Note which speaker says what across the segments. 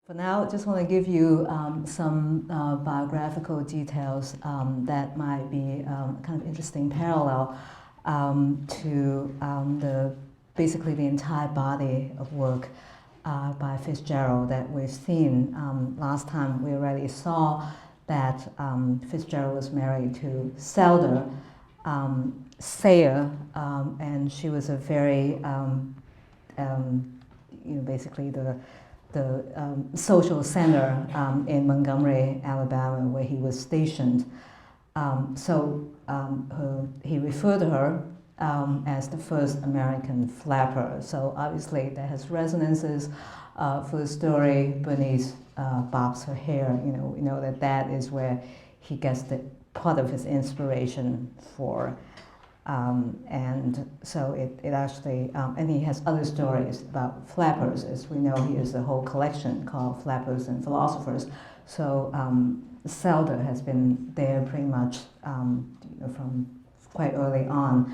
Speaker 1: For now, I just want to give you some biographical details that might be kind of interesting parallel to basically the entire body of work by Fitzgerald that we've seen. Last time we already saw that Fitzgerald was married to Zelda Sayre, and she was a very, basically the social center in Montgomery, Alabama, where he was stationed. He referred to her as the first American flapper. So obviously that has resonances for the story. Bernice bobs her hair. We know that that is where he gets the part of his inspiration for. And so it actually, and he has other stories about flappers. As we know, he has a whole collection called Flappers and Philosophers. So Zelda has been there pretty much from quite early on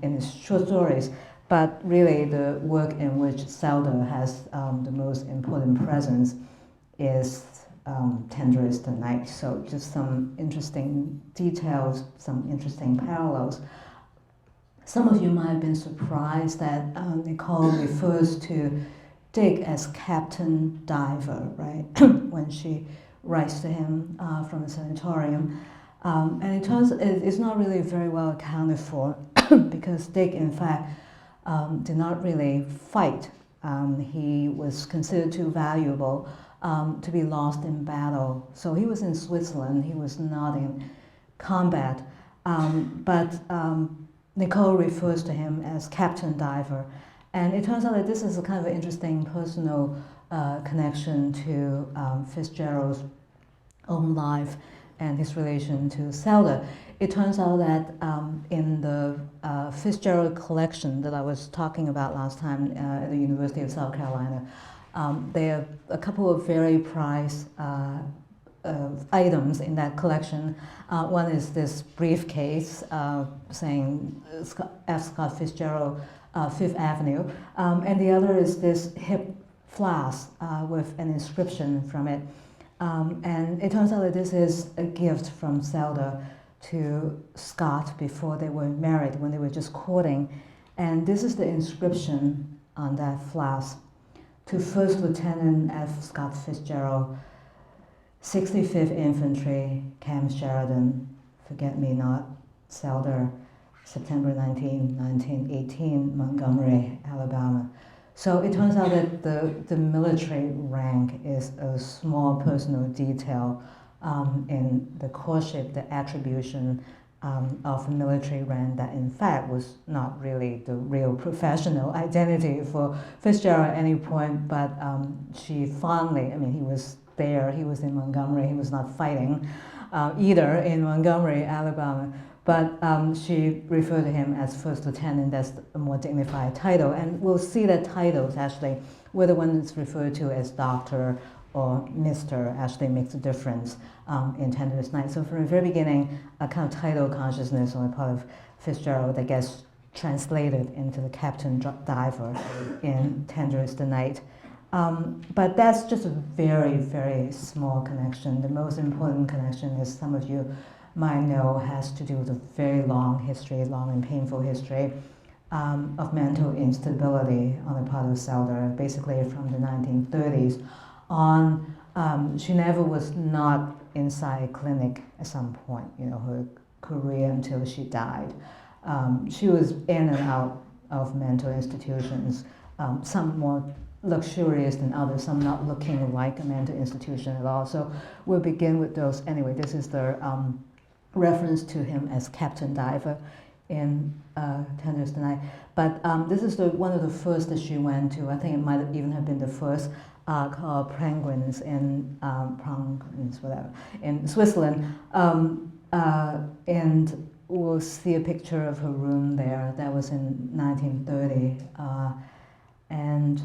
Speaker 1: in his short stories. But really the work in which Zelda has the most important presence is Tenderest the Night. So just some interesting details, some interesting parallels. Some of you might have been surprised that Nicole refers to Dick as Captain Diver, right? When she writes to him from the sanatorium. And it turns it's not really very well accounted for because Dick, in fact, did not really fight. He was considered too valuable to be lost in battle. So he was in Switzerland, he was not in combat. But Nicole refers to him as Captain Diver. And it turns out that this is a kind of interesting personal connection to Fitzgerald's own life and his relation to Zelda. It turns out that in the Fitzgerald collection that I was talking about last time at the University of South Carolina, there are a couple of very prized items in that collection. One is this briefcase saying F. Scott Fitzgerald, Fifth Avenue, and the other is this hip flask with an inscription from it. And it turns out that this is a gift from Zelda to Scott before they were married, when they were just courting. And this is the inscription on that flask: to First Lieutenant F. Scott Fitzgerald, 65th Infantry, Camp Sheridan, Forget-Me-Not, Zelda, September 19, 1918, Montgomery, Alabama. So it turns out that the military rank is a small personal detail in the courtship, the attribution of a military rank that in fact was not really the real professional identity for Fitzgerald at any point, but she fondly, he was there, he was in Montgomery, he was not fighting either in Montgomery, Alabama, but she referred to him as First Lieutenant. That's a more dignified title, and we'll see that titles actually, whether one is referred to as Doctor or Mr. actually makes a difference in Tenderest Night. So from the very beginning, a kind of title consciousness on the part of Fitzgerald that gets translated into the Captain Diver in Tenderest the Night. But that's just a very, very small connection. The most important connection, as some of you might know, has to do with a very long history, long and painful history of mental instability on the part of Zelda, basically from the 1930s on. She never was not inside a clinic at some point, her career until she died. She was in and out of mental institutions, some more luxurious than others, some not looking like a mental institution at all. So we'll begin with those. Anyway, this is the reference to him as Captain Diver in Tenderest the Night. But this is one of the first that she went to. I think it might even have been the first, called Penguins in in Switzerland. And we'll see a picture of her room there. That was in 1930. And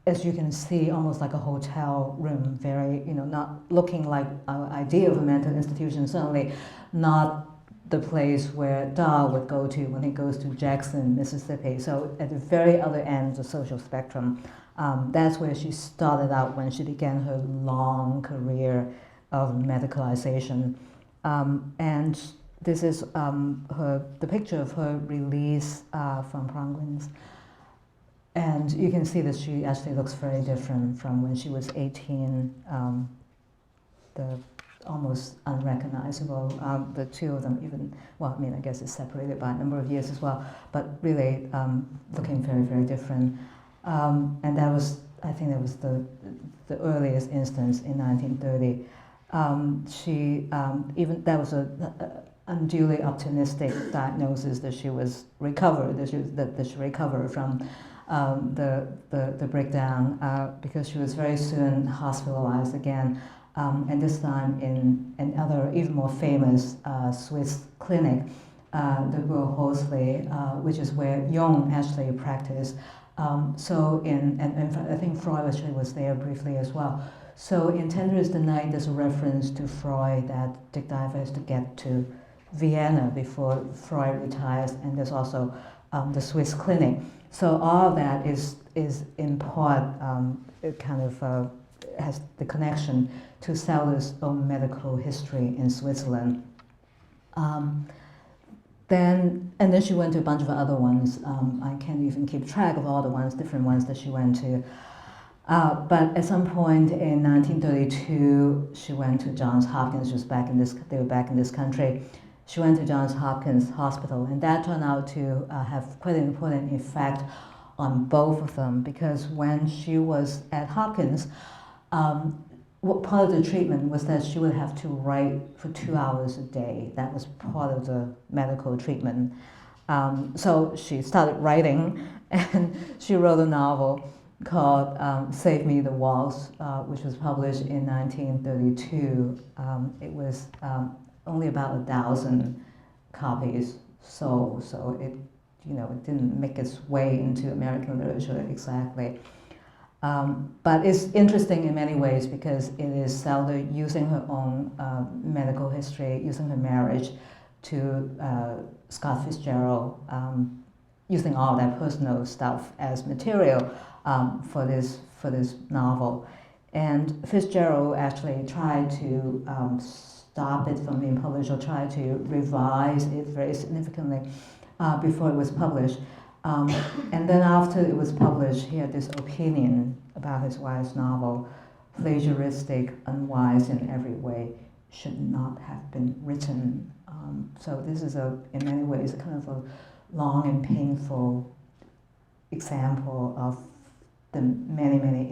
Speaker 1: as you can see, almost like a hotel room, very, not looking like our idea of a mental institution, certainly not the place where Dahl would go to when he goes to Jackson, Mississippi. So at the very other end of the social spectrum That's where she started out when she began her long career of medicalization. And this is the picture of her release from Pronghans. And you can see that she actually looks very different from when she was 18. The almost unrecognizable. The two of them even, well, I mean, I guess it's separated by a number of years as well, but really looking very, very different. And that was, I think that was the earliest instance in 1930. Even that was a unduly optimistic diagnosis that she was recovered, that she recovered from the breakdown, because she was very soon hospitalized again, and this time in another even more famous Swiss clinic, the Burghosli, which is where Jung actually practiced. And I think Freud actually was there briefly as well. So in Tender is the Night, there's a reference to Freud that Dick Diver has to get to Vienna before Freud retires, and there's also the Swiss clinic. So all of that is in part it kind of has the connection to Zelda's own medical history in Switzerland. Then she went to a bunch of other ones. I can't even keep track of all the ones, different ones that she went to. But at some point in 1932, she went to Johns Hopkins. They were back in this country. She went to Johns Hopkins Hospital, and that turned out to have quite an important effect on both of them, because when she was at Hopkins, what part of the treatment was that she would have to write for 2 hours a day. That was part of the medical treatment. So she started writing, and she wrote a novel called Save Me the Waltz, which was published in 1932. It was only about 1,000 copies sold, so it didn't make its way into American literature exactly. But it's interesting in many ways because it is Zelda using her own medical history, using her marriage to Scott Fitzgerald, using all that personal stuff as material for this novel. And Fitzgerald actually tried to stop it from being published, or tried to revise it very significantly before it was published. And then after it was published, he had this opinion about his wife's novel: plagiaristic, unwise in every way, should not have been written. So this is in many ways, a kind of a long and painful example of the many, many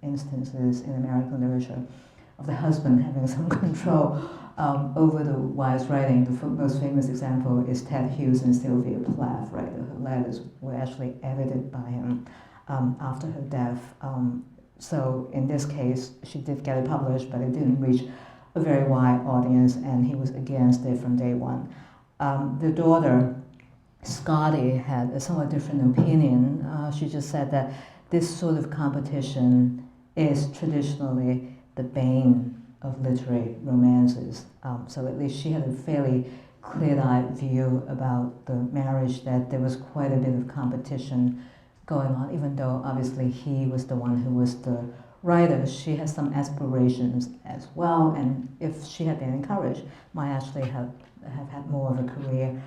Speaker 1: instances in American literature of the husband having some control over the wife's writing. The most famous example is Ted Hughes and Sylvia Plath, right? Her letters were actually edited by him after her death. So in this case, she did get it published, but it didn't reach a very wide audience, and he was against it from day one. The daughter, Scotty, had a somewhat different opinion. She just said that this sort of competition is traditionally the bane of literary romances. So at least she had a fairly clear-eyed view about the marriage, that there was quite a bit of competition going on, even though obviously he was the one who was the writer. She has some aspirations as well, and if she had been encouraged, might actually have had more of a career.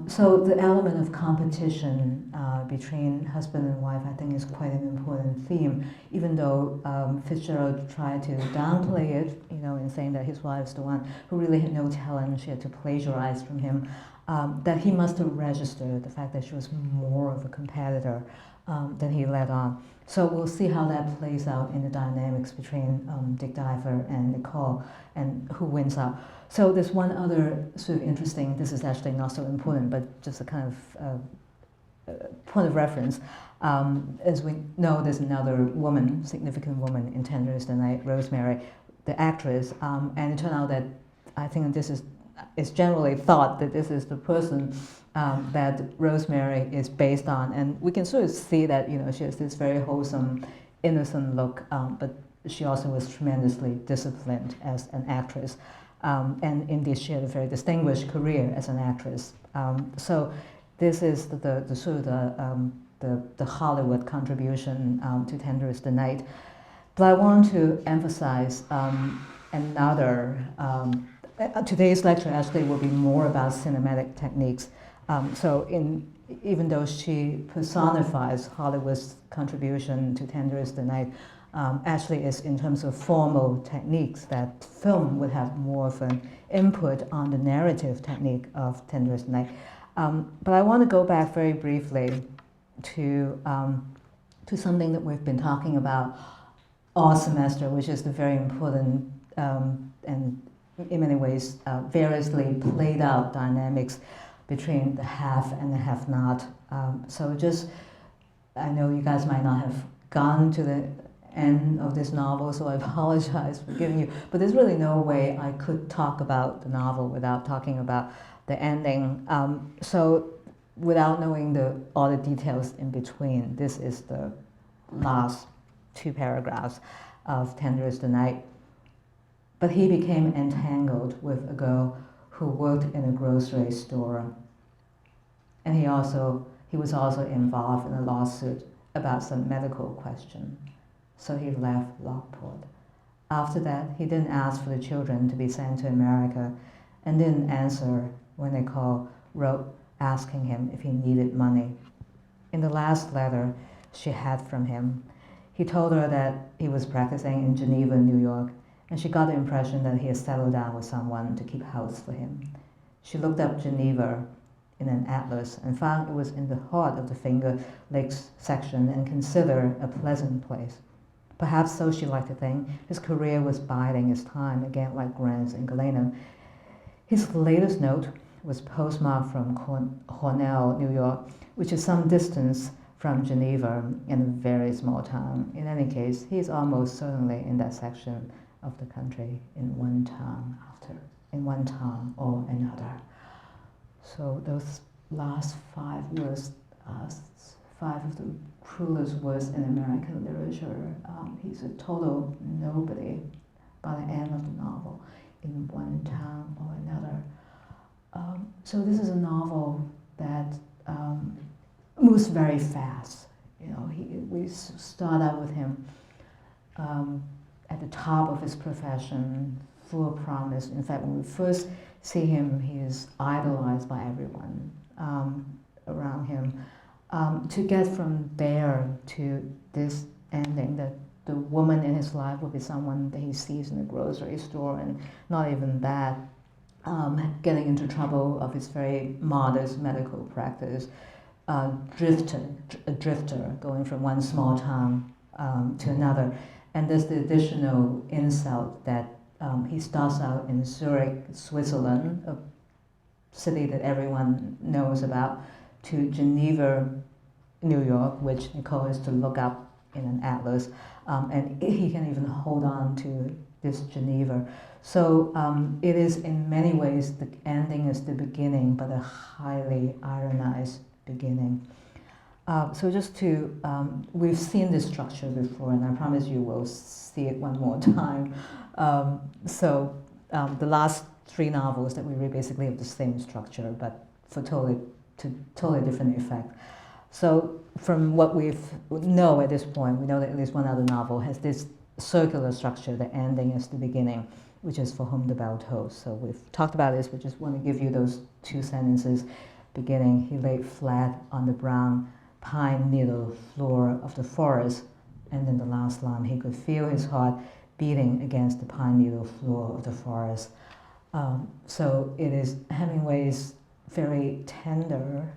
Speaker 1: So the element of competition between husband and wife, I think, is quite an important theme, even though Fitzgerald tried to downplay it, in saying that his wife's the one who really had no talent, she had to plagiarize from him, that he must have registered the fact that she was more of a competitor than he let on. So we'll see how that plays out in the dynamics between Dick Diver and Nicole, and who wins out. So there's one other sort of interesting, this is actually not so important, but just a kind of point of reference. As we know, there's another woman, significant woman in Tender is the Night, Rosemary, the actress, and it turned out that I think it's generally thought that this is the person that Rosemary is based on, and we can sort of see that she has this very wholesome, innocent look, but she also was tremendously disciplined as an actress. And indeed, she had a very distinguished career as an actress. So this is the sort of the Hollywood contribution to Tender is the Night. But I want to emphasize another, today's lecture actually will be more about cinematic techniques. Even though she personifies Hollywood's contribution to Tender is the Night, actually is in terms of formal techniques that film would have more of an input on the narrative technique of Tender is the Night. But I want to go back very briefly to something that we've been talking about all semester, which is the very important and in many ways variously played out dynamics between the have and the have not. I know you guys might not have gone to the end of this novel, so I apologize for giving you, but there's really no way I could talk about the novel without talking about the ending. So without knowing all the details in between, this is the last 2 paragraphs of Tender is the Night. But he became entangled with a girl who worked in a grocery store. And he was also involved in a lawsuit about some medical question. So he left Lockport. After that, he didn't ask for the children to be sent to America and didn't answer when Nicole wrote asking him if he needed money. In the last letter she had from him, he told her that he was practicing in Geneva, New York, and she got the impression that he had settled down with someone to keep house for him. She looked up Geneva in an atlas and found it was in the heart of the Finger Lakes section and considered a pleasant place. Perhaps, so she liked to think, his career was biding its time, again like Grant's in Galena. His latest note was postmarked from Cornell, New York, which is some distance from Geneva in a very small town. In any case, he is almost certainly in that section of the country in one town or another. So those last 5 words, 5 of the cruelest words in American literature. He's a total nobody by the end of the novel, in one town or another. So this is a novel that moves very fast. You know, we start out with him at the top of his profession, full of promise. In fact, when we first see him, he is idolized by everyone around him. To get from there to this ending, that the woman in his life will be someone that he sees in the grocery store, and not even that, getting into trouble of his very modest medical practice, a drifter going from one small town to another. And there's the additional insult that he starts out in Zurich, Switzerland, a city that everyone knows about, to Geneva, New York, which Nicole is to look up in an atlas, and he can even hold on to this Geneva. So it is in many ways, the ending is the beginning, but a highly ironized beginning. So just to, we've seen this structure before, and I promise you we'll see it one more time. The last 3 novels that we read basically have the same structure, but for totally different effect. So from what we know at this point, we know that at least one other novel has this circular structure. The ending is the beginning, which is For Whom the Bell Tolls. So we've talked about this, but just want to give you those 2 sentences. Beginning, he lay flat on the brown pine needle floor of the forest, and then the last line, he could feel his heart beating against the pine needle floor of the forest. So it is Hemingway's very tender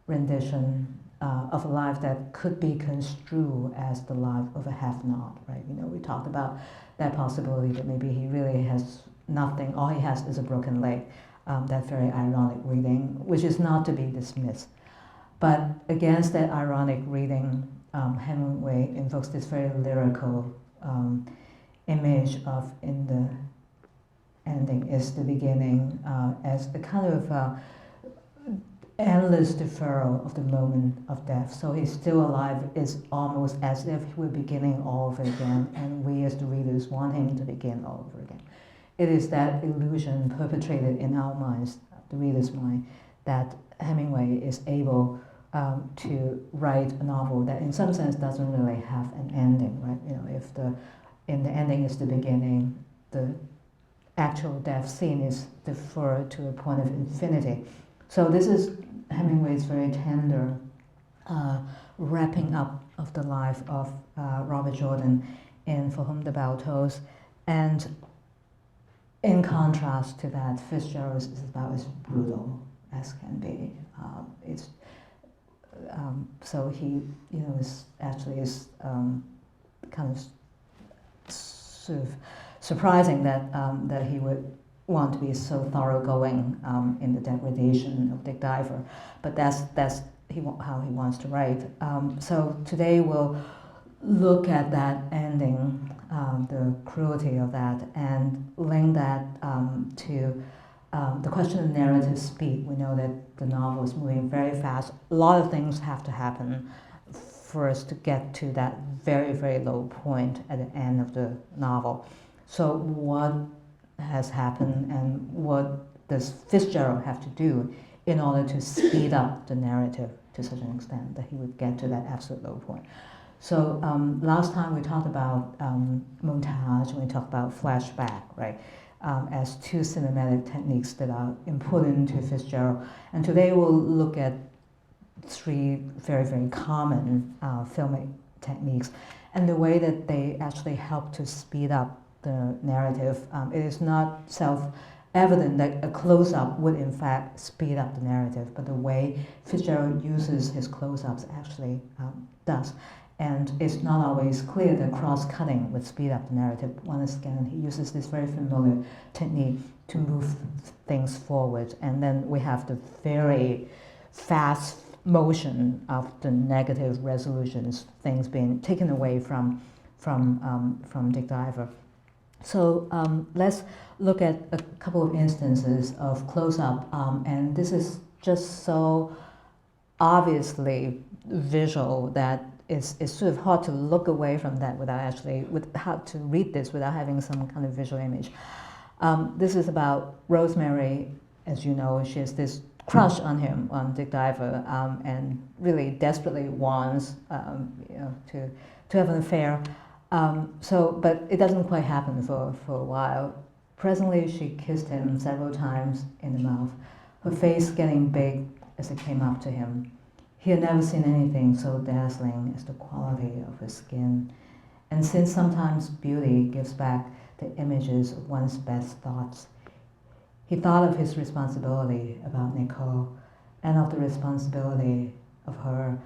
Speaker 1: rendition of a life that could be construed as the life of a have-not, right? You know, we talked about that possibility that maybe he really has nothing, all he has is a broken leg. That very ironic reading, which is not to be dismissed. But against that ironic reading, Hemingway invokes this very lyrical image of in the ending is the beginning, as a kind of endless deferral of the moment of death. So he's still alive is almost as if he were beginning all over again, and we as the readers want him to begin all over again. It is that illusion perpetrated in our minds, the reader's mind, that Hemingway is able to write a novel that in some sense doesn't really have an ending, right? You know, if in the ending is the beginning, the actual death scene is deferred to a point of infinity. So this is Hemingway's very tender wrapping up of the life of Robert Jordan in For Whom the Bell Tolls. And in contrast to that, Fitzgerald is about as brutal as can be. So he, you know, is actually kind of sort of surprising that that he would want to be so thoroughgoing in the degradation of Dick Diver, but that's how he wants to write. So today we'll look at that ending, the cruelty of that, and link that to the question of narrative speed. We know that the novel is moving very fast. A lot of things have to happen for us to get to that very, very low point at the end of the novel. So what has happened, and what does Fitzgerald have to do in order to speed up the narrative to such an extent that he would get to that absolute low point? So last time we talked about montage, and we talked about flashback, right, as two cinematic techniques that are important to Fitzgerald. And today we'll look at three very, very common filmic techniques, and the way that they actually help to speed up the narrative. It is not self-evident that a close-up would in fact speed up the narrative, but the way Fitzgerald uses his close-ups actually does. And it's not always clear that cross-cutting would speed up the narrative. Once again, he uses this very familiar technique to move things forward. And then we have the very fast motion of the negative resolutions, things being taken away from Dick Diver. So let's look at a couple of instances of close-up, and this is just so obviously visual that it's sort of hard to look away from that how to read this without having some kind of visual image. This is about Rosemary. As you know, she has this crush on him, on Dick Diver, and really desperately wants to have an affair. But it doesn't quite happen for a while. Presently, she kissed him several times in the mouth, her face getting big as it came up to him. He had never seen anything so dazzling as the quality of her skin. And since sometimes beauty gives back the images of one's best thoughts, he thought of his responsibility about Nicole, and of the responsibility of her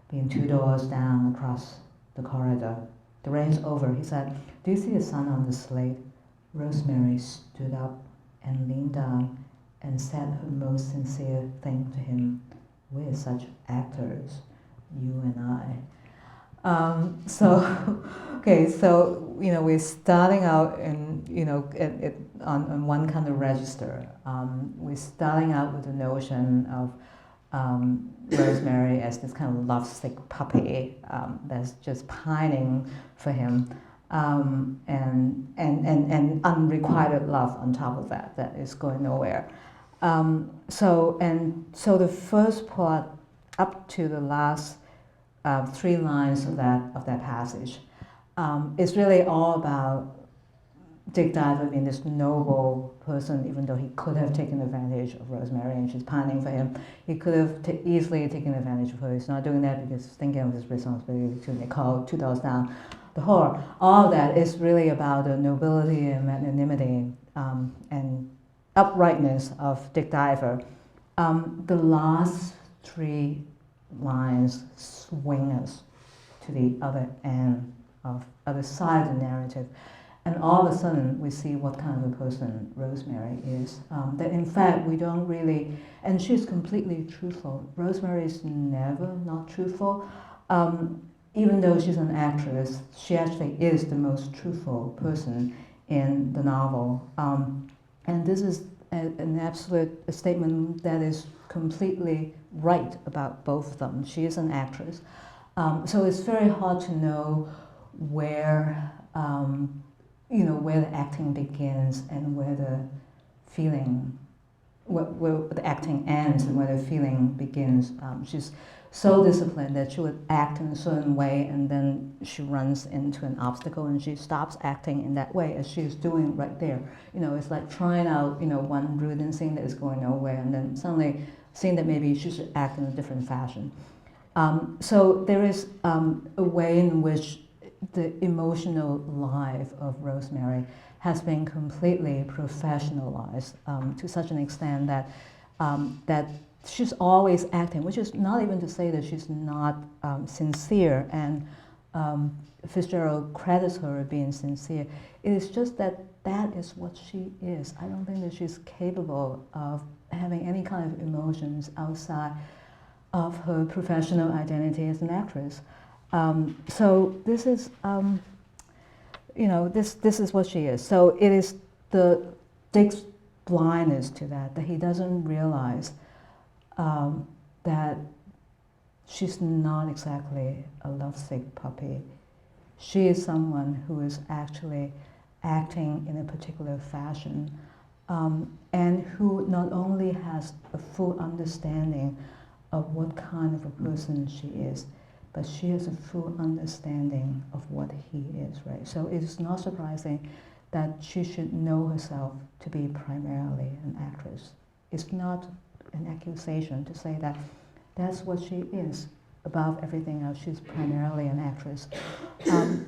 Speaker 1: being 2 doors down across the corridor. The rain's over, he said. Do you see the sun on the slate? Rosemary stood up and leaned down and said her most sincere thing to him. We're such actors, you and I. So we're starting out on one kind of register. We're starting out with the notion of Rosemary as this kind of lovesick puppy that's just pining for him, and unrequited love on top of that is going nowhere. So the first part up to the last 3 lines of that passage is really all about Dick Diver being this noble person, even though he could have taken advantage of Rosemary and she's pining for him. He could have easily taken advantage of her. He's not doing that because he's thinking of his responsibility to Nicole, 2 doors down the hall. All of that is really about the nobility and magnanimity and uprightness of Dick Diver. The last 3 lines swing us to the other end of other side of the narrative. And all of a sudden, we see what kind of a person Rosemary is. That in fact, we don't really, and she's completely truthful. Rosemary is never not truthful. Even though she's an actress, she actually is the most truthful person in the novel. And this is an absolute statement that is completely right about both of them. She is an actress. So it's very hard to know where the acting begins and where the feeling, where the acting ends and where the feeling begins. She's so disciplined that she would act in a certain way, and then she runs into an obstacle and she stops acting in that way as she's doing right there. It's like trying out, one route and seeing that it's going nowhere, and then suddenly seeing that maybe she should act in a different fashion. So there is a way in which the emotional life of Rosemary has been completely professionalized to such an extent that that she's always acting, which is not even to say that she's not sincere, and Fitzgerald credits her with being sincere. It is just that that is what she is. I don't think that she's capable of having any kind of emotions outside of her professional identity as an actress. So this is, this is what she is. So it is Dick's blindness to that he doesn't realize that she's not exactly a lovesick puppy. She is someone who is actually acting in a particular fashion, and who not only has a full understanding of what kind of a person she is, but she has a full understanding of what he is, right? So it is not surprising that she should know herself to be primarily an actress. It's not an accusation to say that that's what she is. Above everything else, she's primarily an actress.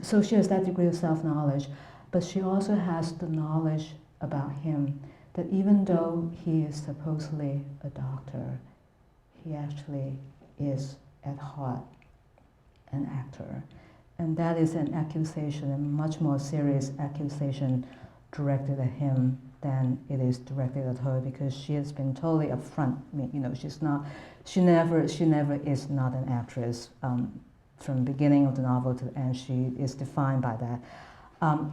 Speaker 1: So she has that degree of self-knowledge, but she also has the knowledge about him that even though he is supposedly a doctor, he actually is at heart an actor. And that is an accusation, a much more serious accusation directed at him than it is directed at her, because she has been totally upfront. I mean, she never is not an actress. From the beginning of the novel to the end, she is defined by that.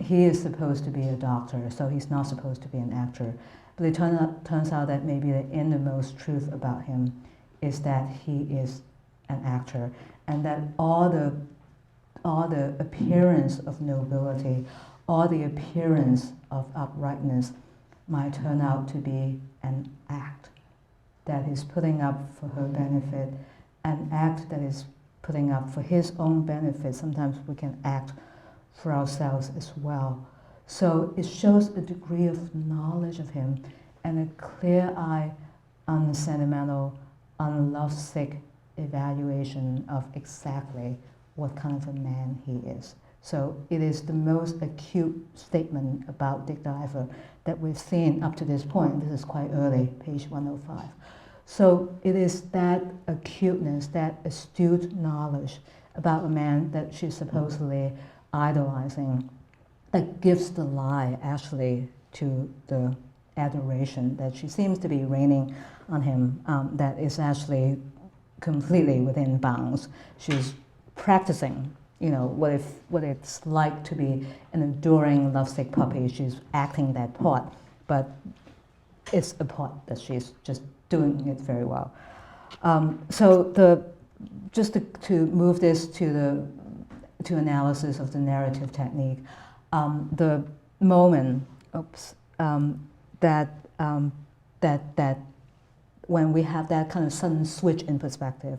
Speaker 1: He is supposed to be a doctor, so he's not supposed to be an actor. But it turns out that maybe the innermost truth about him is that he is an actor, and that all the appearance of nobility, all the appearance of uprightness might turn out to be an act that is putting up for her benefit, an act that is putting up for his own benefit. Sometimes we can act for ourselves as well. So it shows a degree of knowledge of him and a clear-eyed, unsentimental, unlovesick evaluation of exactly what kind of a man he is. So it is the most acute statement about Dick Diver that we've seen up to this point. This is quite early, page 105. So it is that acuteness, that astute knowledge about a man that she's supposedly idolizing that gives the lie, actually, to the adoration that she seems to be raining on him, that is actually completely within bounds. She's practicing, what it's like to be an adoring, lovesick puppy. She's acting that part, but it's a part that she's just doing it very well. Just to move this to analysis of the narrative technique, the moment, that when we have that kind of sudden switch in perspective,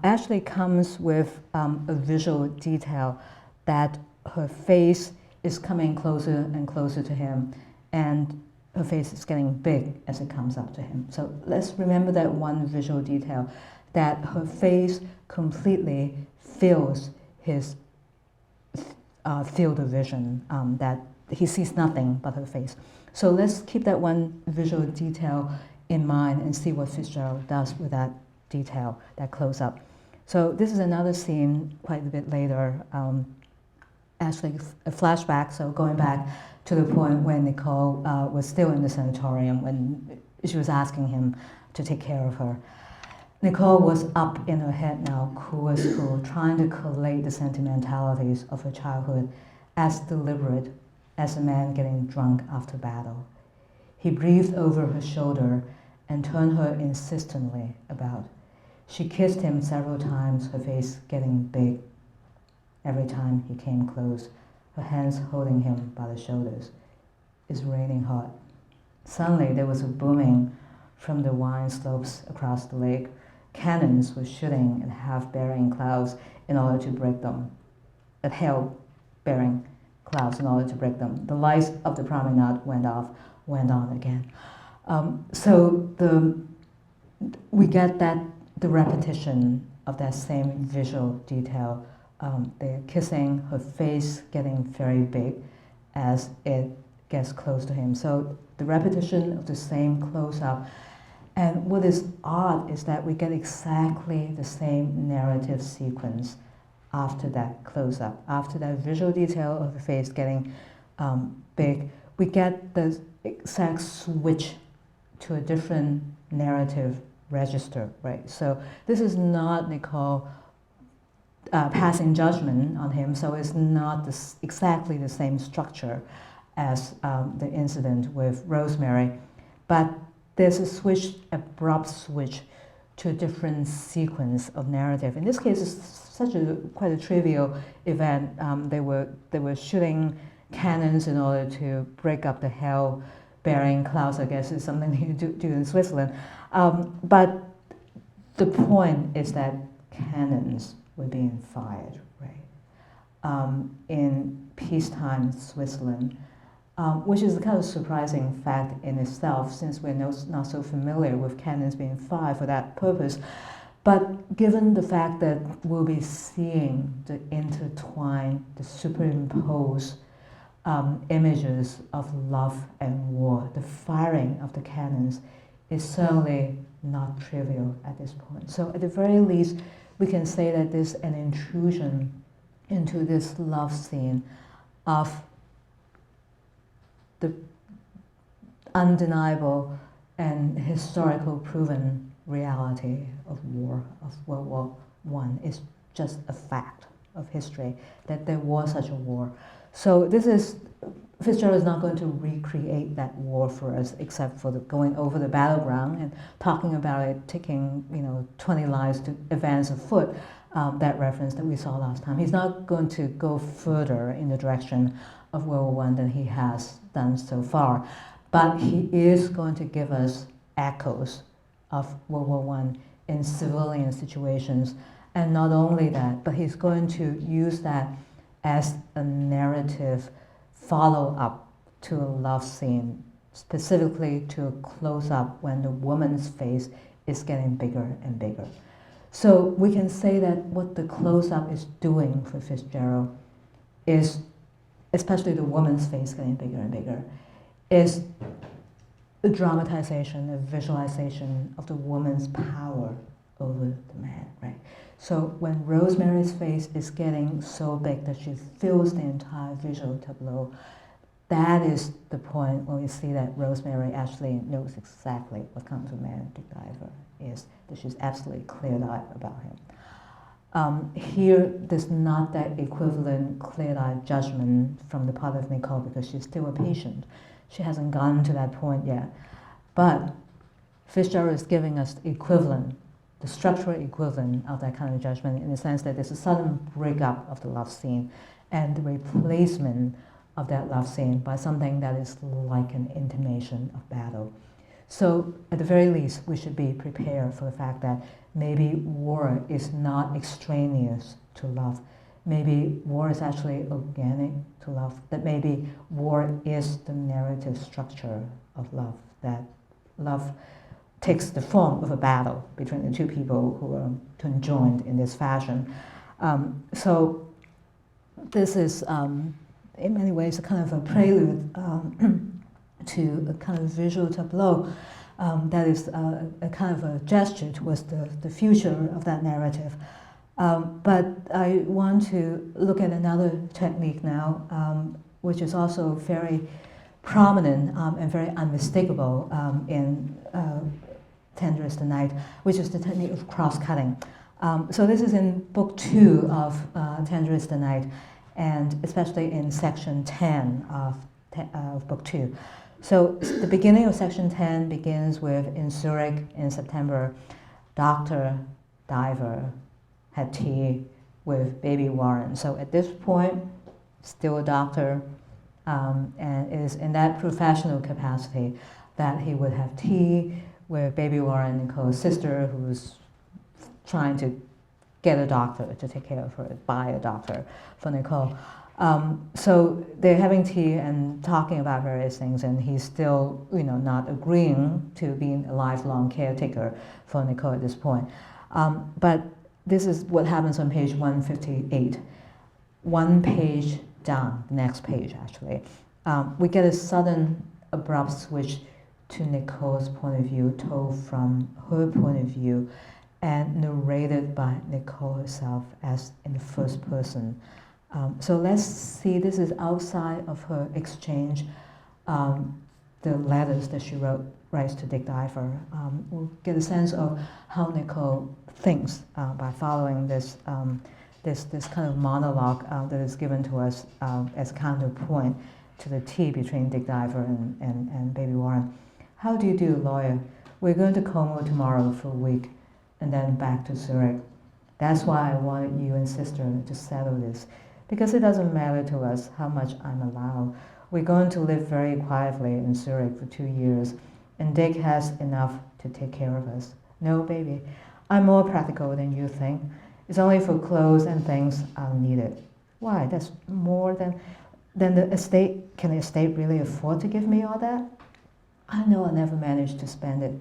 Speaker 1: actually comes with a visual detail that her face is coming closer and closer to him, and her face is getting big as it comes up to him. So let's remember that one visual detail, that her face completely fills his field of vision, that he sees nothing but her face. So let's keep that one visual detail in mind and see what Fitzgerald does with that detail, that close-up. So this is another scene quite a bit later, actually a flashback, so going back to the point when Nicole was still in the sanatorium, when she was asking him to take care of her. Nicole was up in her head now, cool as cool, trying to collate the sentimentalities of her childhood, as deliberate as a man getting drunk after battle. He breathed over her shoulder and turned her insistently about. She kissed him several times, her face getting big. Every time he came close, her hands holding him by the shoulders. It's raining hard. Suddenly there was a booming from the wine slopes across the lake. cannons were shooting at half-bearing clouds in order to break them, at hell-bearing clouds in order to break them. The lights of the promenade went off, went on again. So we get that the repetition of that same visual detail. They're kissing, her face getting very big as it gets close to him. So the repetition of the same close-up. And what is odd is that we get exactly the same narrative sequence after that close-up. After that visual detail of the face getting big, we get the exact switch to a different narrative register, right? So this is not Nicole passing judgment on him, so it's not exactly the same structure as the incident with Rosemary, but there's a switch, abrupt switch to a different sequence of narrative. In this case, it's quite a trivial event. They were shooting cannons in order to break up the hell-bearing clouds. I guess is something you do in Switzerland. But the point is that cannons were being fired, right? In peacetime Switzerland, which is a kind of surprising fact in itself, since we're not so familiar with cannons being fired for that purpose. But given the fact that we'll be seeing the intertwined, the superimposed images of love and war, the firing of the cannons is certainly not trivial at this point. So at the very least, we can say that there's an intrusion into this love scene of the undeniable and historical proven reality of war, of World War I. Is just a fact of history that there was such a war. So this is, Fitzgerald is not going to recreate that war for us, except for going over the battleground and talking about it, taking 20 lives to advance afoot, that reference that we saw last time. He's not going to go further in the direction of World War I than he has done so far, but he is going to give us echoes of World War I in civilian situations, and not only that, but he's going to use that as a narrative follow-up to a love scene, specifically to a close-up when the woman's face is getting bigger and bigger. So we can say that what the close-up is doing for Fitzgerald is, especially the woman's face getting bigger and bigger, is a dramatization, a visualization of the woman's power over the man, right? So when Rosemary's face is getting so big that she fills the entire visual tableau, that is the point when we see that Rosemary actually knows exactly what kind of a man Diver is, that she's absolutely clear-eyed about him. Here, there's not that equivalent clear-eyed judgment from the part of Nicole because she's still a patient. She hasn't gotten to that point yet. But Fitzgerald is giving us the equivalent, the structural equivalent of that kind of judgment, in the sense that there's a sudden breakup of the love scene and the replacement of that love scene by something that is like an intimation of battle. So at the very least, we should be prepared for the fact that maybe war is not extraneous to love. Maybe war is actually organic to love, that maybe war is the narrative structure of love, that love takes the form of a battle between the two people who are conjoined in this fashion. So this is, in many ways, a kind of a prelude to a kind of visual tableau that is a kind of a gesture towards the future of that narrative. But I want to look at another technique now, which is also very prominent and very unmistakable in Tender is the Night, which is the technique of cross-cutting. So this is in Book 2 of Tender is the Night, and especially in Section 10 of Book 2. So the beginning of Section 10 begins with, in Zurich in September, Dr. Diver had tea with baby Warren. So at this point, still a doctor, and it is in that professional capacity that he would have tea with baby Warren, Nicole's sister, who's trying to get a doctor to take care of her, buy a doctor for Nicole. So they're having tea and talking about various things, and he's still, not agreeing to being a lifelong caretaker for Nicole at this point. But this is what happens on page 158. One page down, the next page actually, we get a sudden abrupt switch to Nicole's point of view, told from her point of view, and narrated by Nicole herself as in the first person. So let's see, this is outside of her exchange, the letters that she writes to Dick Diver. We'll get a sense of how Nicole thinks by following this kind of monologue that is given to us as counterpoint to the tea between Dick Diver and Baby Warren. How do you do, lawyer? We're going to Como tomorrow for a week and then back to Zurich. That's why I wanted you and sister to settle this, because it doesn't matter to us how much I'm allowed. We're going to live very quietly in Zurich for 2 years, and Dick has enough to take care of us. No, baby, I'm more practical than you think. It's only for clothes and things I'll need it. Why? That's more than the estate. Can the estate really afford to give me all that? I know I'll never manage to spend it.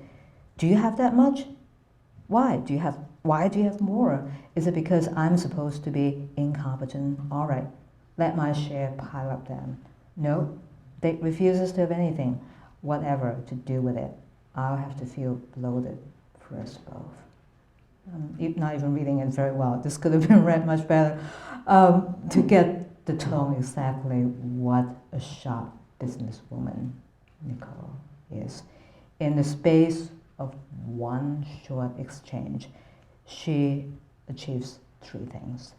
Speaker 1: Do you have that much? Why do you have more? Is it because I'm supposed to be incompetent? All right, let my share pile up then. No, Dick refuses to have anything, whatever, to do with it. I'll have to feel bloated for us both. I'm not even reading it very well. This could have been read much better. To get the tone exactly what a sharp businesswoman Nicole is. In the space of one short exchange, she achieves 3 things.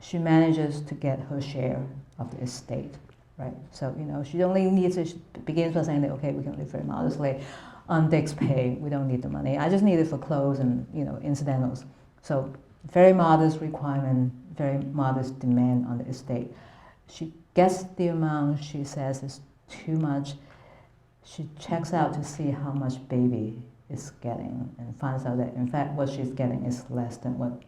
Speaker 1: She manages to get her share of the estate, right? So, she only needs it. She begins by saying that, okay, we can live very modestly on Dick's pay. We don't need the money. I just need it for clothes and, incidentals. So, very modest requirement, very modest demand on the estate. She gets the amount she says is too much. She checks out to see how much baby is getting and finds out that, in fact, what she's getting is less than what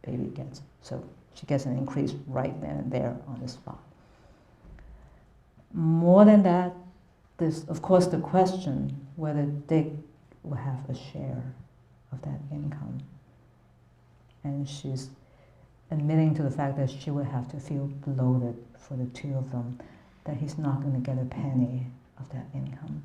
Speaker 1: baby gets. So she gets an increase right then and there on the spot. More than that, there's, of course, the question whether Dick will have a share of that income. And she's admitting to the fact that she would have to feel bloated for the 2 of them, that he's not going to get a penny of that income.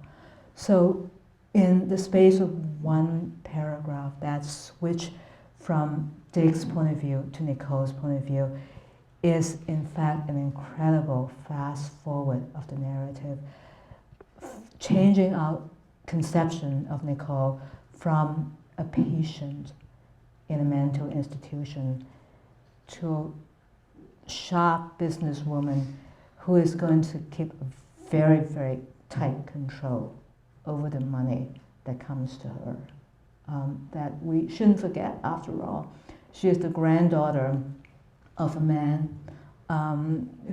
Speaker 1: So in the space of 1 paragraph, that switch from Dick's point of view to Nicole's point of view is in fact an incredible fast forward of the narrative, changing our conception of Nicole from a patient in a mental institution to a sharp businesswoman who is going to keep a very, very tight control over the money that comes to her. That we shouldn't forget, after all, she is the granddaughter of a man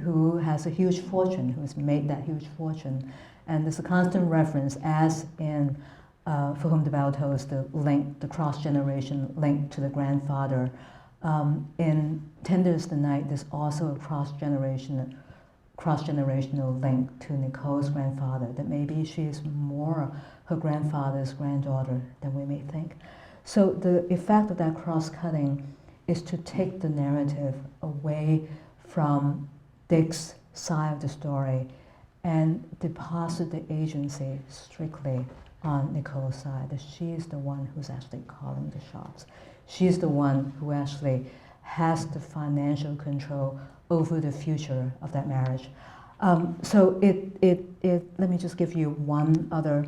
Speaker 1: who has a huge fortune, who has made that huge fortune. And there's a constant reference, as in For Whom the Bell Tolls, the cross-generation link to the grandfather. In Tender is the Night, there's also a cross-generational link to Nicole's grandfather, that maybe she is more her grandfather's granddaughter than we may think. So the effect of that cross-cutting is to take the narrative away from Dick's side of the story and deposit the agency strictly on Nicole's side, that she is the one who's actually calling the shots. She's the one who actually has the financial control over the future of that marriage. So let me just give you one other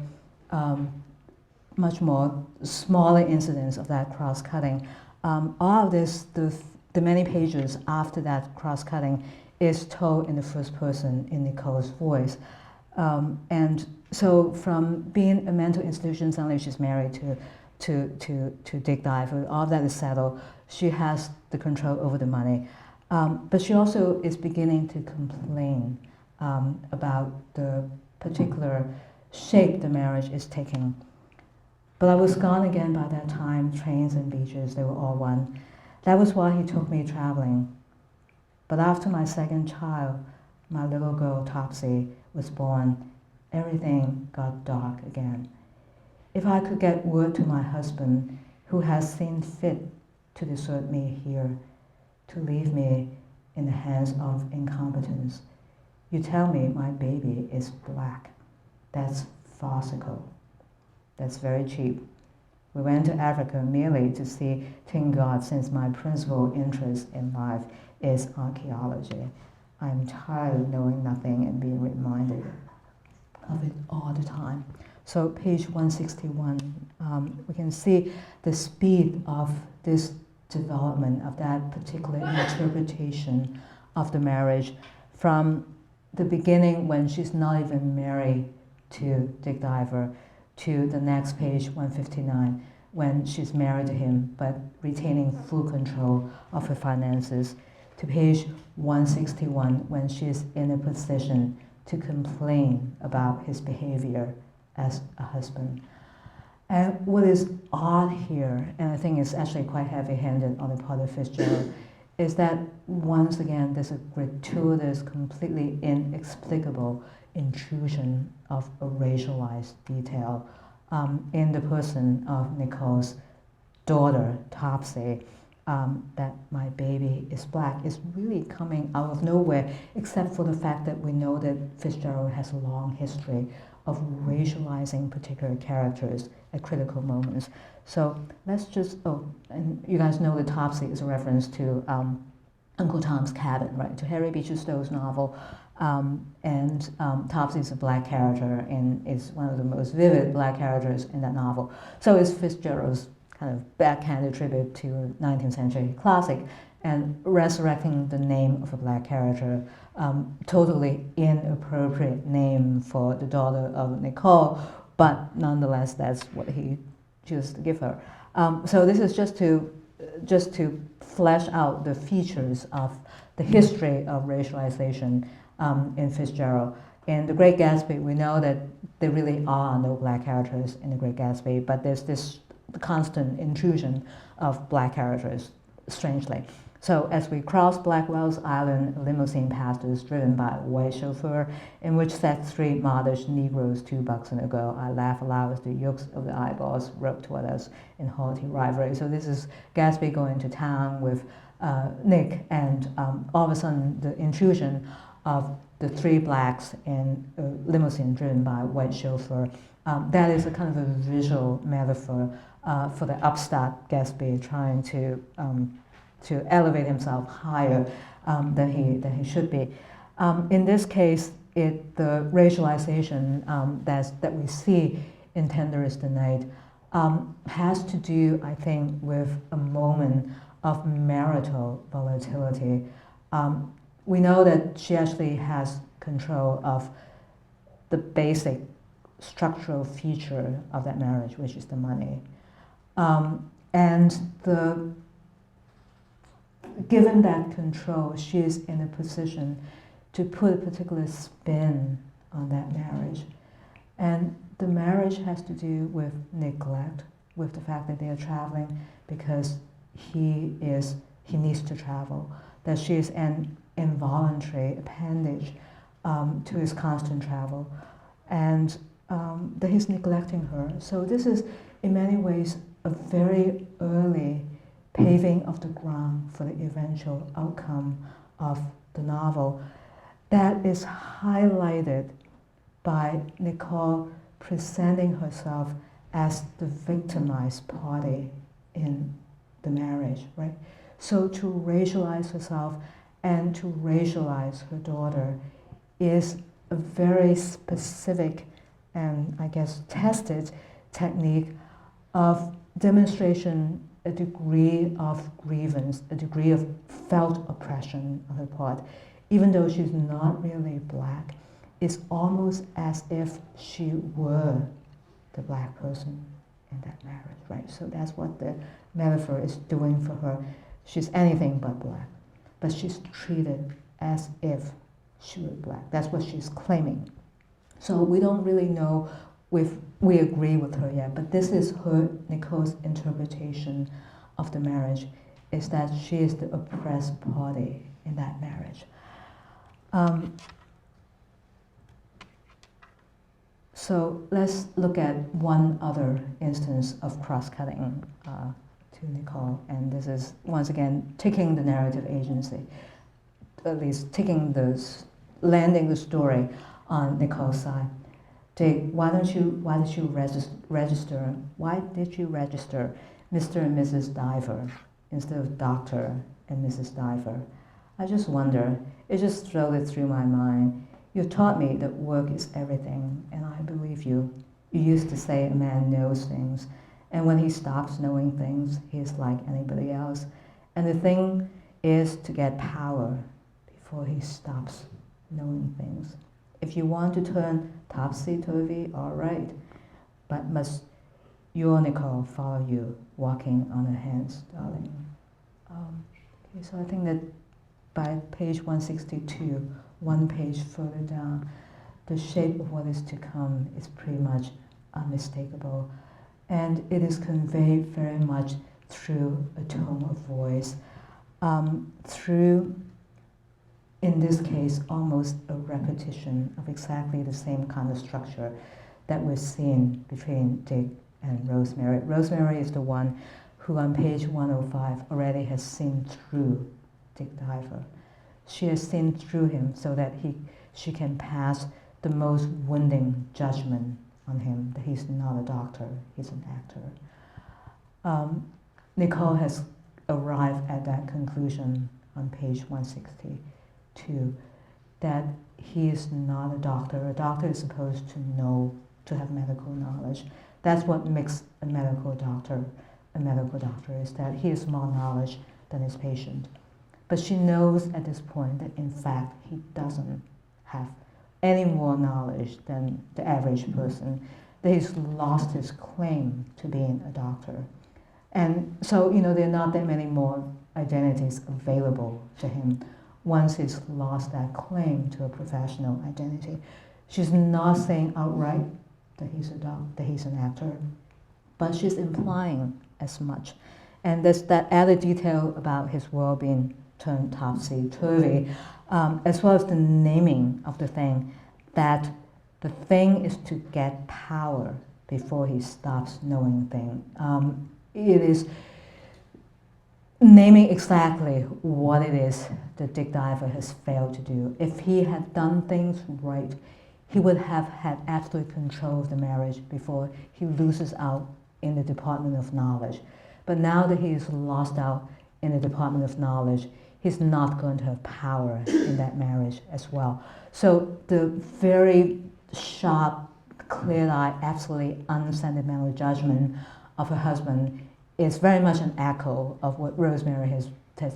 Speaker 1: much more smaller incidence of that cross-cutting. All of this, the many pages after that cross-cutting is told in the first person in Nicole's voice. And so from being a mental institution, suddenly she's married to Dick Diver. All of that is settled. She has the control over the money. But she also is beginning to complain about the particular shape the marriage is taking. But I was gone again by that time. Trains and beaches, they were all one. That was why he took me traveling. But after my second child, my little girl Topsy, was born, everything got dark again. If I could get word to my husband, who has seen fit to desert me here, to leave me in the hands of incompetence, you tell me my baby is black. That's farcical. That's very cheap. We went to Africa merely to see Tin God, since my principal interest in life is archaeology. I'm tired of knowing nothing and being reminded of it all the time. So page 161, we can see the speed of this development of that particular interpretation of the marriage from the beginning when she's not even married to Dick Diver, to the next page, 159, when she's married to him but retaining full control of her finances, to page 161 when she's in a position to complain about his behavior as a husband. And what is odd here, and I think it's actually quite heavy-handed on the part of Fitzgerald, is that once again there's a gratuitous, completely inexplicable intrusion of a racialized detail in the person of Nicole's daughter, Topsy, that my baby is black, is really coming out of nowhere, except for the fact that we know that Fitzgerald has a long history of racializing particular characters at critical moments. So let's just, and you guys know that Topsy is a reference to Uncle Tom's Cabin, right, to Harry Beecher Stowe's novel. Topsy is a black character and is one of the most vivid black characters in that novel. So is Fitzgerald's kind of backhanded tribute to a 19th century classic and resurrecting the name of a black character, totally inappropriate name for the daughter of Nicole, but nonetheless that's what he chose to give her. So this is just to flesh out the features of the history of racialization in Fitzgerald. In The Great Gatsby, we know that there really are no black characters in The Great Gatsby, but there's this constant intrusion of black characters, strangely. So as we cross Blackwell's Island, a limousine passed us, driven by a white chauffeur, in which sat three modish Negroes, 2 bucks and a girl. I laugh aloud as the yolks of the eyeballs rubbed toward us in haughty rivalry. So this is Gatsby going to town with Nick, and all of a sudden the intrusion of the 3 blacks in a limousine driven by a white chauffeur. That is a kind of a visual metaphor for the upstart Gatsby trying to elevate himself higher than he should be. In this case, the racialization that we see in Tender is the Night has to do, I think, with a moment of marital volatility. We know that she actually has control of the basic structural feature of that marriage, which is the money. Given that control, she is in a position to put a particular spin on that marriage. And the marriage has to do with neglect, with the fact that they are traveling because he needs to travel, that she is an involuntary appendage to his constant travel, and that he's neglecting her. So this is, in many ways, a very early paving of the ground for the eventual outcome of the novel that is highlighted by Nicole presenting herself as the victimized party in the marriage, right? So to racialize herself and to racialize her daughter is a very specific and, I guess, tested technique of demonstration, a degree of grievance, a degree of felt oppression on her part. Even though she's not really black, it's almost as if she were the black person in that marriage, right? So that's what the metaphor is doing for her. She's anything but black, but she's treated as if she were black. That's what she's claiming. So we don't really know we agree with her yet, but this is Nicole's interpretation of the marriage, is that she is the oppressed party in that marriage. So let's look at one other instance of cross-cutting to Nicole, and this is, once again, taking the narrative agency, at least landing the story on Nicole's side. Dick, why did you register Mr. and Mrs. Diver instead of Dr. and Mrs. Diver? I just wonder, it just floated through my mind. You taught me that work is everything, and I believe you. You used to say a man knows things, and when he stops knowing things, he is like anybody else. And the thing is to get power before he stops knowing things. If you want to turn topsy-turvy, all right, but must your Nicole follow you, walking on her hands, darling? Okay, so I think that by page 162, one page further down, the shape of what is to come is pretty much unmistakable. And it is conveyed very much through a tone of voice, through, in this case, almost a repetition of exactly the same kind of structure that we're seeing between Dick and Rosemary. Rosemary is the one who on page 105 already has seen through Dick Diver. She has seen through him so that she can pass the most wounding judgment on him, that he's not a doctor, he's an actor. Nicole has arrived at that conclusion on page 162, that he is not a doctor. A doctor is supposed to know, to have medical knowledge. That's what makes a medical doctor, is that he has more knowledge than his patient. But she knows at this point that in fact he doesn't have any more knowledge than the average person, that he's lost his claim to being a doctor. And so, there are not that many more identities available to him once he's lost that claim to a professional identity. She's not saying outright that he's a doctor, that he's an actor, but she's implying as much. And there's that added detail about his world being turned topsy-turvy, as well as the naming of the thing, that the thing is to get power before he stops knowing things. It is naming exactly what it is that Dick Diver has failed to do. If he had done things right, he would have had absolute control of the marriage before he loses out in the department of knowledge. But now that he's lost out in the department of knowledge, he's not going to have power in that marriage as well. So the very sharp, clear-eyed, absolutely unsentimental judgment of her husband is very much an echo of what Rosemary has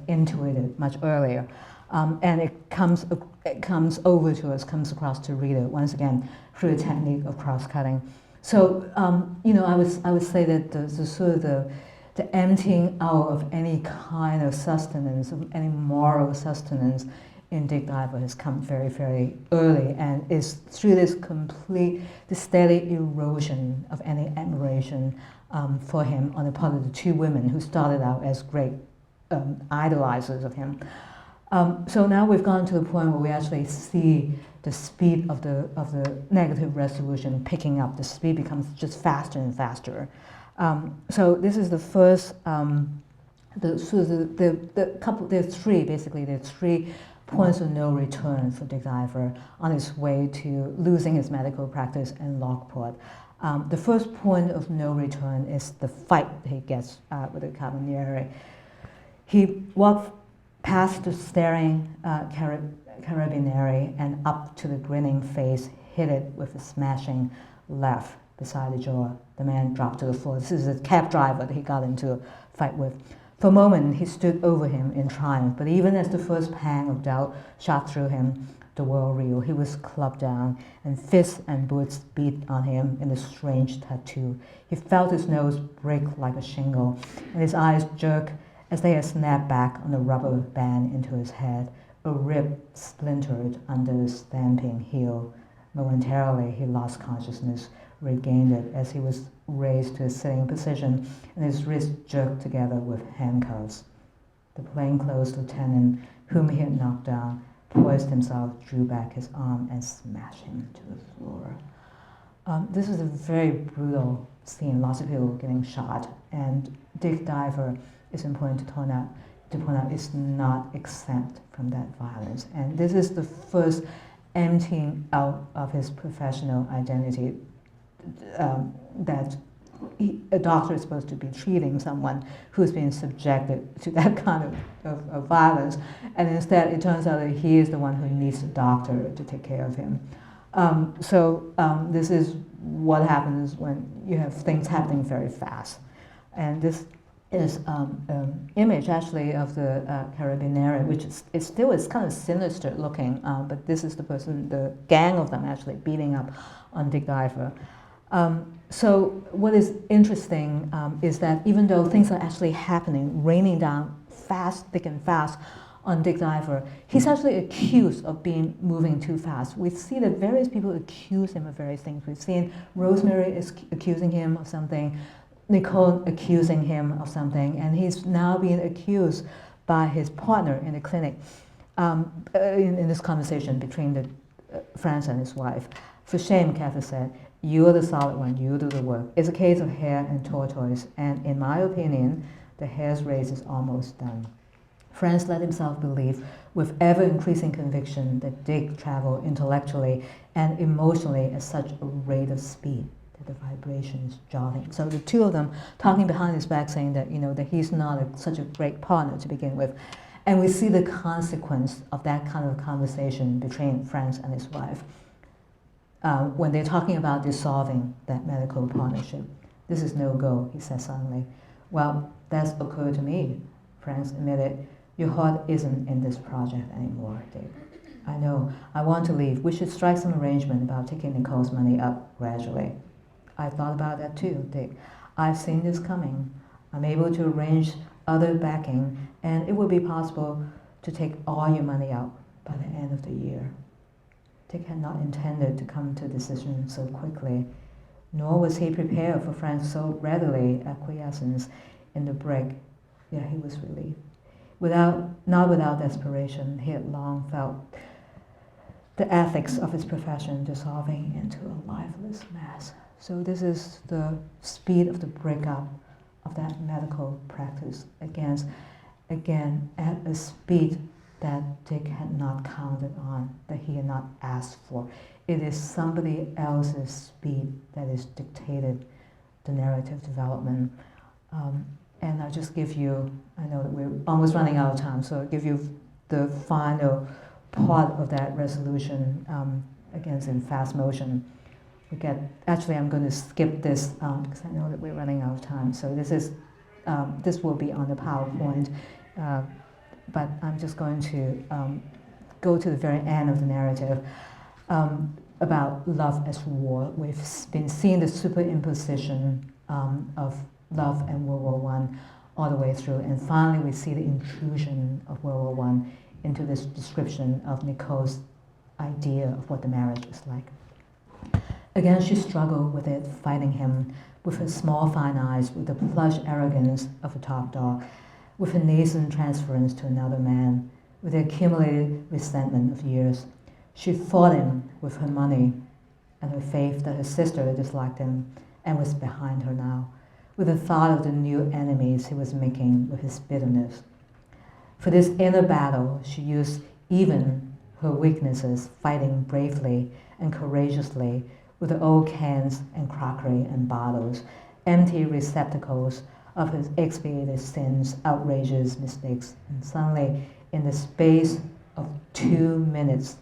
Speaker 1: intuited much earlier. And it comes over to us, comes across to reader, once again, through the technique of cross-cutting. So, I would say that the emptying out of any kind of sustenance, of any moral sustenance in Dick Diver has come very, very early, and is through this steady erosion of any admiration for him on the part of the two women who started out as great idolizers of him. So now we've gone to the point where we actually see the speed of the negative resolution picking up. The speed becomes just faster and faster. So this is the first. There's three points of no return for Dick Diver on his way to losing his medical practice in Lockport. The first point of no return is the fight he gets with the Carabinieri. He walked past the staring Carabinieri and up to the grinning face, hit it with a smashing left beside the jaw. The man dropped to the floor. This is a cab driver that he got into a fight with. For a moment, he stood over him in triumph, but even as the first pang of doubt shot through him, the world reeled. He was clubbed down, and fists and boots beat on him in a strange tattoo. He felt his nose break like a shingle, and his eyes jerk as they had snapped back on the rubber band into his head. A rib splintered under the stamping heel. Momentarily, he lost consciousness, regained it as he was raised to a sitting position and his wrists jerked together with handcuffs. The plainclothes lieutenant, whom he had knocked down, poised himself, drew back his arm, and smashed him to the floor. This is a very brutal scene, lots of people getting shot, and Dick Diver, is important to point out, is not exempt from that violence. And this is the first emptying out of his professional identity, that a doctor is supposed to be treating someone who's been subjected to that kind of violence, and instead it turns out that he is the one who needs a doctor to take care of him. This is what happens when you have things happening very fast. And this is image actually of the Carabinieri, which is kind of sinister looking, but this is the person, the gang of them actually beating up on Dick Diver. So what is interesting is that even though things are actually happening, raining down fast, thick and fast on Dick Diver, he's actually accused of moving too fast. We see that various people accuse him of various things. We've seen Rosemary is accusing him of something, Nicole accusing him of something, and he's now being accused by his partner in the clinic in this conversation between Franz and his wife. For shame, Cather said, you're the solid one, you do the work. It's a case of hare and tortoise, and in my opinion, the hare's race is almost done. Franz let himself believe with ever-increasing conviction that Dick traveled intellectually and emotionally at such a rate of speed that the vibration is jarring. So the two of them talking behind his back saying that, that he's not such a great partner to begin with. And we see the consequence of that kind of conversation between Franz and his wife. When they're talking about dissolving that medical partnership. This is no go, he says suddenly. Well, that's occurred to me, Franz admitted. Your heart isn't in this project anymore, Dick. I know. I want to leave. We should strike some arrangement about taking Nicole's money up gradually. I thought about that too, Dick. I've seen this coming. I'm able to arrange other backing, and it will be possible to take all your money out by the end of the year. Dick had not intended to come to a decision so quickly, nor was he prepared for Frank's so readily acquiescence in the break. Yet he was relieved. Not without desperation, he had long felt the ethics of his profession dissolving into a lifeless mass. So this is the speed of the breakup of that medical practice again at a speed that Dick had not counted on, that he had not asked for. It is somebody else's speed that is dictated the narrative development. And I'll just give you, I know that we're almost running out of time, so I'll give you the final part of that resolution, again, in fast motion. Actually, I'm going to skip this because I know that we're running out of time. So this will be on the PowerPoint, but I'm just going to go to the very end of the narrative about love as war. We've been seeing the superimposition of love and World War I all the way through, and finally we see the intrusion of World War I into this description of Nicole's idea of what the marriage is like. Again, she struggled with it, fighting him, with her small fine eyes, with the plush arrogance of a top dog, with her nascent transference to another man, with the accumulated resentment of years. She fought him with her money and her faith that her sister disliked him and was behind her now, with the thought of the new enemies he was making with his bitterness. For this inner battle, she used even her weaknesses, fighting bravely and courageously with the old cans and crockery and bottles, empty receptacles of his expiated sins, outrageous mistakes. And suddenly, in the space of 2 minutes,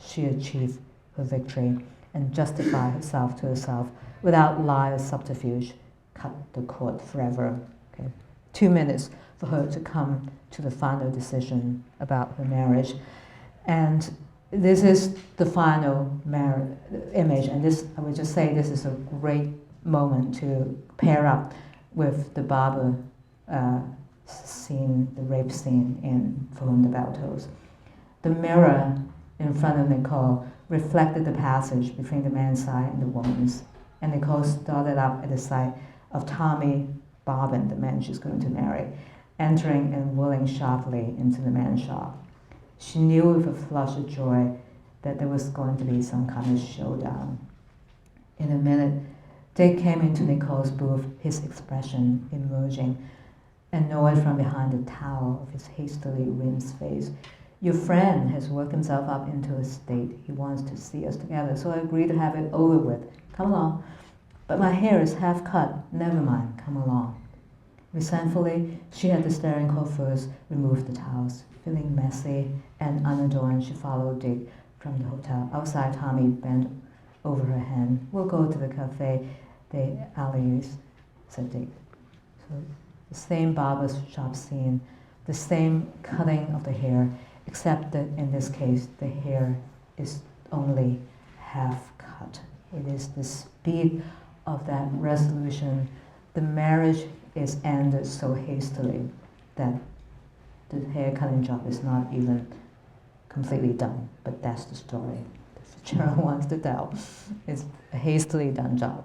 Speaker 1: she achieved her victory and justified herself to herself without lie or subterfuge. Cut the cord forever. Okay. 2 minutes for her to come to the final decision about her marriage. And this is the final image, and this, I would just say, this is a great moment to pair up with the barber scene, the rape scene in For Whom the Bell Tolls. The mirror in front of Nicole reflected the passage between the man's side and the woman's. And Nicole started up at the sight of Tommy Bobbin, the man she's going to marry, entering and whirling sharply into the man's shop. She knew with a flush of joy that there was going to be some kind of showdown. In a minute, Dick came into Nicole's booth, his expression emerging, annoyed from behind the towel of his hastily rinsed face. Your friend has worked himself up into a state. He wants to see us together, so I agreed to have it over with. Come along. But my hair is half cut. Never mind, come along. Resentfully, she had the staring coiffeurs remove the towels. Feeling messy and unadorned, she followed Dick from the hotel. Outside, Tommy bent over her hand. We'll go to the Café des Alliés, said Dick. So the same barber's shop scene, the same cutting of the hair, except that in this case, the hair is only half cut. It is the speed of that resolution. The marriage is ended so hastily that the hair cutting job is not even completely done, but that's the story that Fitzgerald wants to tell. It's a hastily done job.